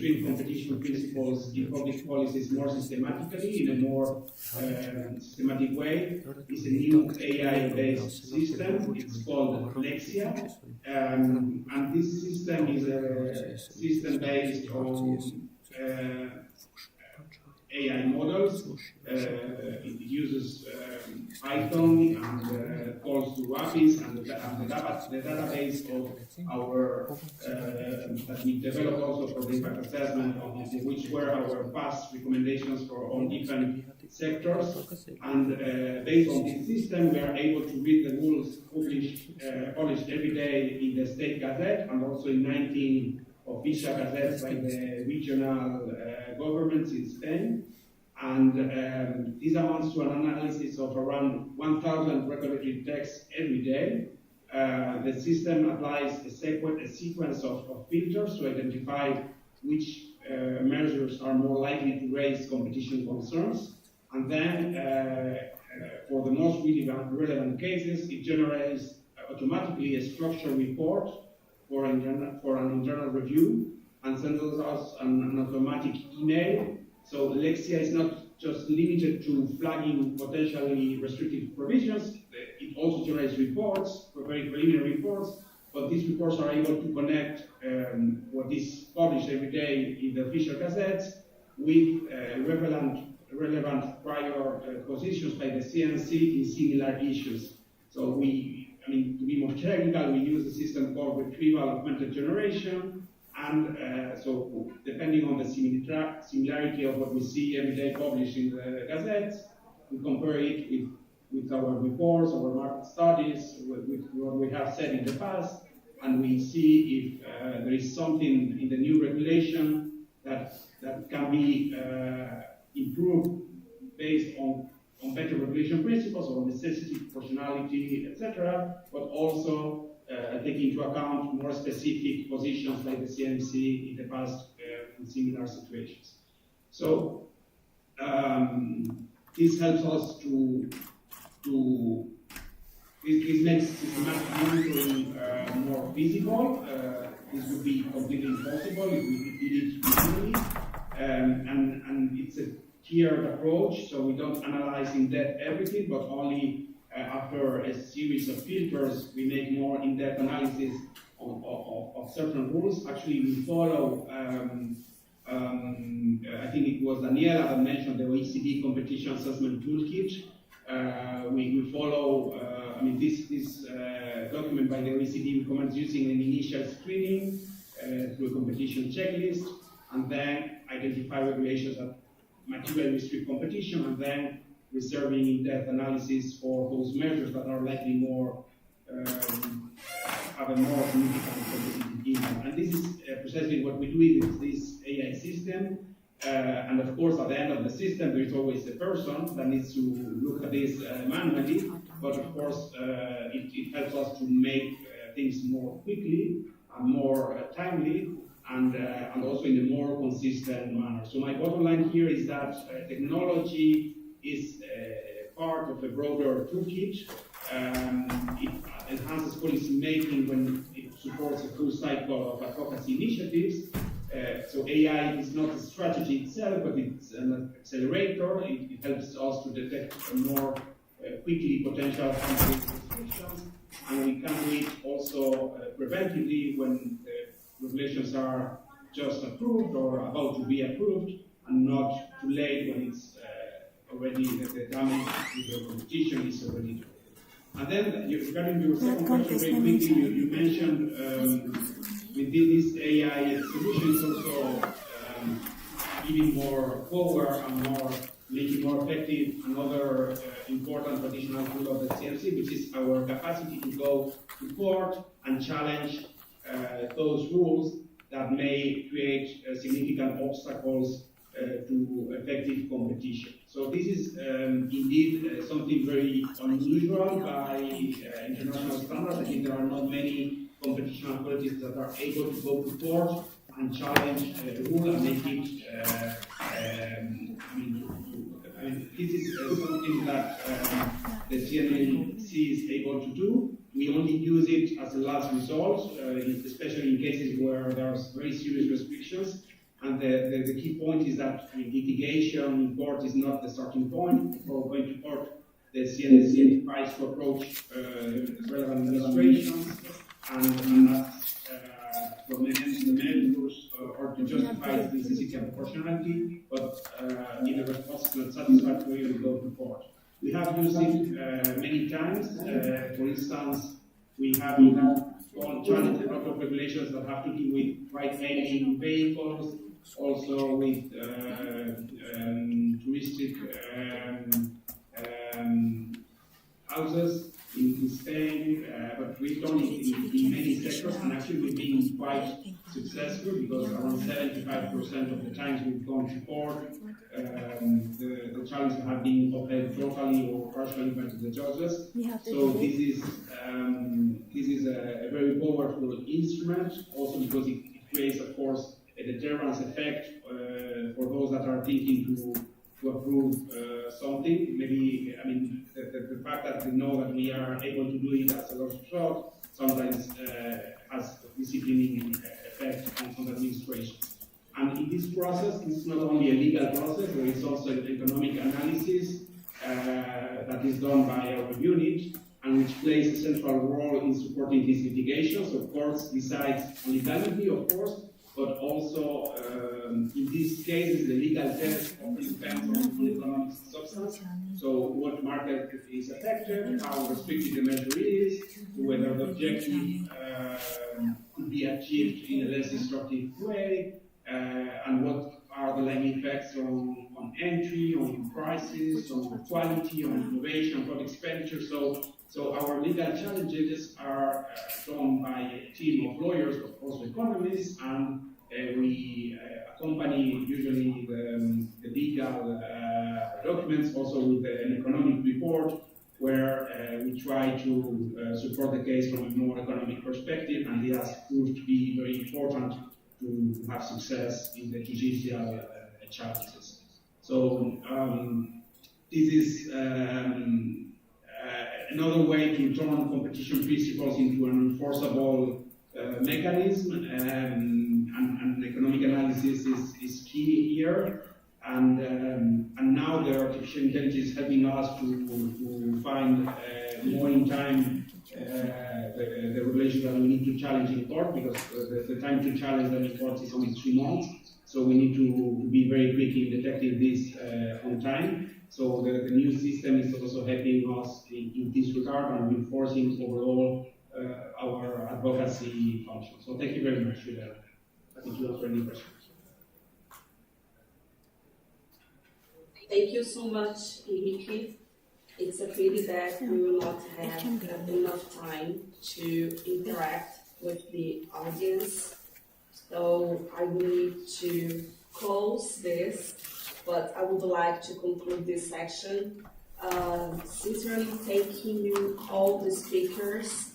between competition principles in public policies more systematically, in a more systematic way, is a new AI-based system. It's called Lexia, and this system is a system based on AI models. It uses Python and calls to APIs and the database of our that we developed also for the impact assessment, which were our past recommendations for all different sectors. And based on this system, we are able to read the rules published every day in the State Gazette and also in 19 official gazettes by the regional governments in Spain. And this amounts to an analysis of around 1,000 regulatory texts every day. The system applies a sequence of filters to identify which measures are more likely to raise competition concerns. And then, for the most relevant cases, it generates automatically a structured report for an internal review and sends us an automatic email. So Lexia is not just limited to flagging potentially restrictive provisions. It also generates reports, very preliminary reports, but these reports are able to connect what is published every day in the official gazettes with relevant prior positions by the CNC in similar issues. So to be more technical, we use a system called retrieval augmented generation. And so, depending on the similarity of what we see every day published in the gazettes, we compare it with our reports, our market studies, with what we have said in the past, and we see if there is something in the new regulation that can be improved based on better regulation principles or necessity, proportionality, etc., but also take into account more specific positions like the CNC in the past in similar situations. So this helps us this makes systematic monitoring more visible. This would be completely impossible if we did it manually, and it's a tiered approach, so we don't analyze in depth everything, but only after a series of filters, we make more in-depth analysis of certain rules. Actually, we follow, I think it was Daniela that mentioned the OECD Competition Assessment Toolkit. We follow, this document by the OECD recommends using an initial screening through a competition checklist, and then identify regulations that materially restrict competition, and then reserving in-depth analysis for those measures that are likely more have a more significant competitive impact. And this is precisely what we do with this AI system. And of course, at the end of the system, there is always a person that needs to look at this manually. But of course, it helps us to make things more quickly and more timely, and also in a more consistent manner. So my bottom line here is that technology is part of a broader toolkit. It enhances policy making when it supports a full cycle of advocacy initiatives. So AI is not a strategy itself, but it's an accelerator. It helps us to detect more quickly potential restrictions, and we can do it also preventively when regulations are just approved or about to be approved, and not too late when it's already the damage to the competition is already done. And then regarding your second question, very quickly, you mentioned within this AI solution is also giving more power and making more effective another important additional tool of the CNC, which is our capacity to go to court and challenge those rules that may create significant obstacles to effective competition. So this is indeed something very unusual by international standards. I think there are not many competition authorities that are able to go to court and challenge the rule and make it. This is something that the CNMC is able to do. We only use it as a last resort, especially in cases where there are very serious restrictions. And And the key point is that litigation in court is not the starting point. For going to court, the CNC tries to approach relevant administrations and ask for measures or to justify the necessity and proportionality, but in a response not satisfactory, we go to court. We have used it many times. For instance, we have challenged a lot of regulations that have to do with ride-hailing vehicles, also with touristic houses in Spain, but we've done it in many sectors, and actually we've been quite successful because around 75% of the times we've gone to court, the challenges have been upheld totally or partially by the judges. So this is a very powerful instrument, also because it creates, of course, a deterrence effect for those that are thinking to approve something. Maybe, I mean, the fact that we know that we are able to do it as a last resort sometimes has a disciplining effect on the administration. And in this process, it's not only a legal process, there is also an economic analysis that is done by our unit, and which plays a central role in supporting these litigations. So courts decide on legality, of course, but also in these cases, the legal test often depends on the economic substance. So what market is affected, how restrictive the measure is, whether the objective could be achieved in a less destructive way, and what are the lagging effects on entry, on prices, on quality, on innovation, on public expenditure. So our legal challenges are done by a team of lawyers, of course, economists, and we accompany usually the legal documents also with an economic report where we try to support the case from a more economic perspective, and it has proved to be very important to have success in the judicial challenges. So this is another way to turn competition principles into an enforceable mechanism, and economic analysis is key here. And now the artificial intelligence is helping us to find more in time the regulations that we need to challenge in court, because the time to challenge them in court is only 3 months. So we need to be very quick in detecting this on time. So the new system is also helping us in this regard and reinforcing overall our advocacy function. So thank you very much for that. I think you answer any questions. Thank you so much, Enrique. It's a pity that we will not have enough time to interact with the audience. So I will need to close this, but I would like to conclude this section. Sincerely thanking you, all the speakers,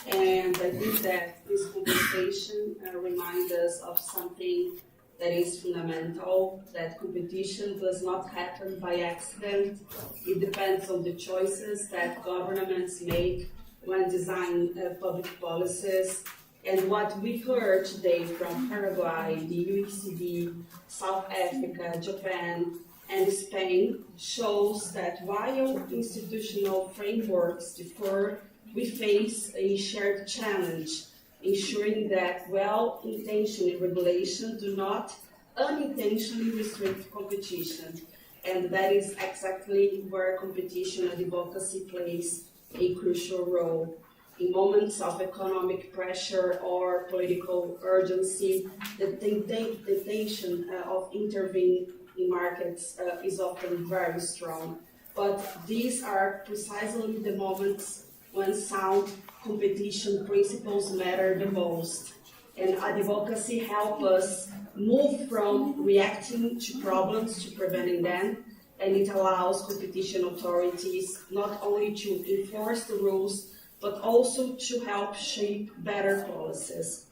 and I think that this conversation reminds us of something that is fundamental, that competition does not happen by accident. It depends on the choices that governments make when designing public policies. And what we heard today from Paraguay, the OECD, South Africa, Japan, and Spain shows that while institutional frameworks differ, we face a shared challenge, ensuring that well-intentioned regulations do not unintentionally restrict competition. And that is exactly where competition advocacy plays a crucial role. In moments of economic pressure or political urgency, the temptation of intervening in markets is often very strong. But these are precisely the moments when sound competition principles matter the most. And advocacy helps us move from reacting to problems to preventing them, and it allows competition authorities not only to enforce the rules, but also to help shape better policies.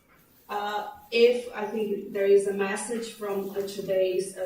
If I think there is a message from today's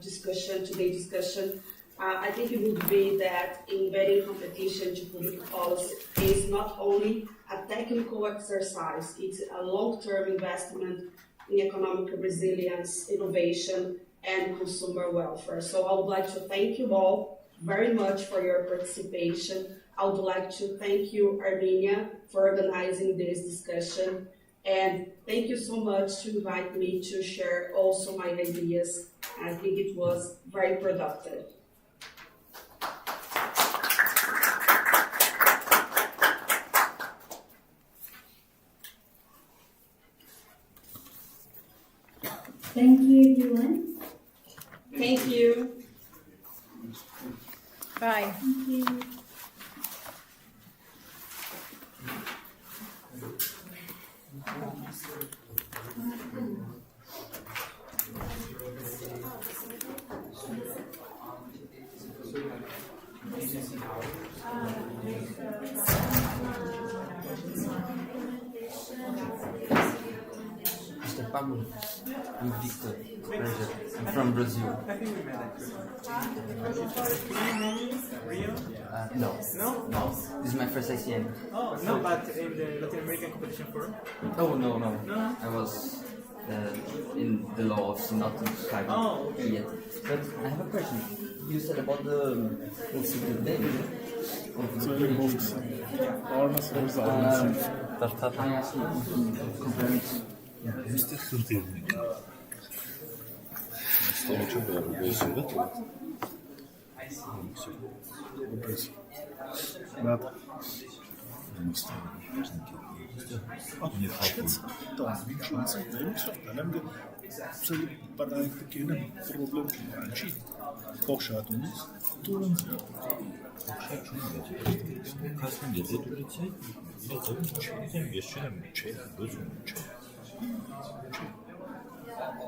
discussion, I think it would be that embedding competition to public policy is not only a technical exercise, it's a long-term investment in economic resilience, innovation, and consumer welfare. So I would like to thank you all very much for your participation. I would like to thank you, Armenia, for organizing this discussion. And thank you so much to invite me to share also my ideas. I think it was very productive. Thank you, everyone. Thank you. Bye. Thank you. Mr. Pablo, with Victor, pleasure. I'm from Brazil. No. No? No. This is my first ICN. Oh, no, but in the Latin American competition forum? Oh, no. No? I was in the law of not describing Oh, okay. yet. But I have a question. You said about the day. Söyle boft. Orna sorusu almasın. I asked you if comparing Надо. Отчет. Да, ничего не все. Там где абсолютно парадоксальный проблем раньше. Похшат униз. Туран. Kasım gece duracak. Bir de tabii çeyrek geçeceğim. Çeyrek gözüm çeyrek.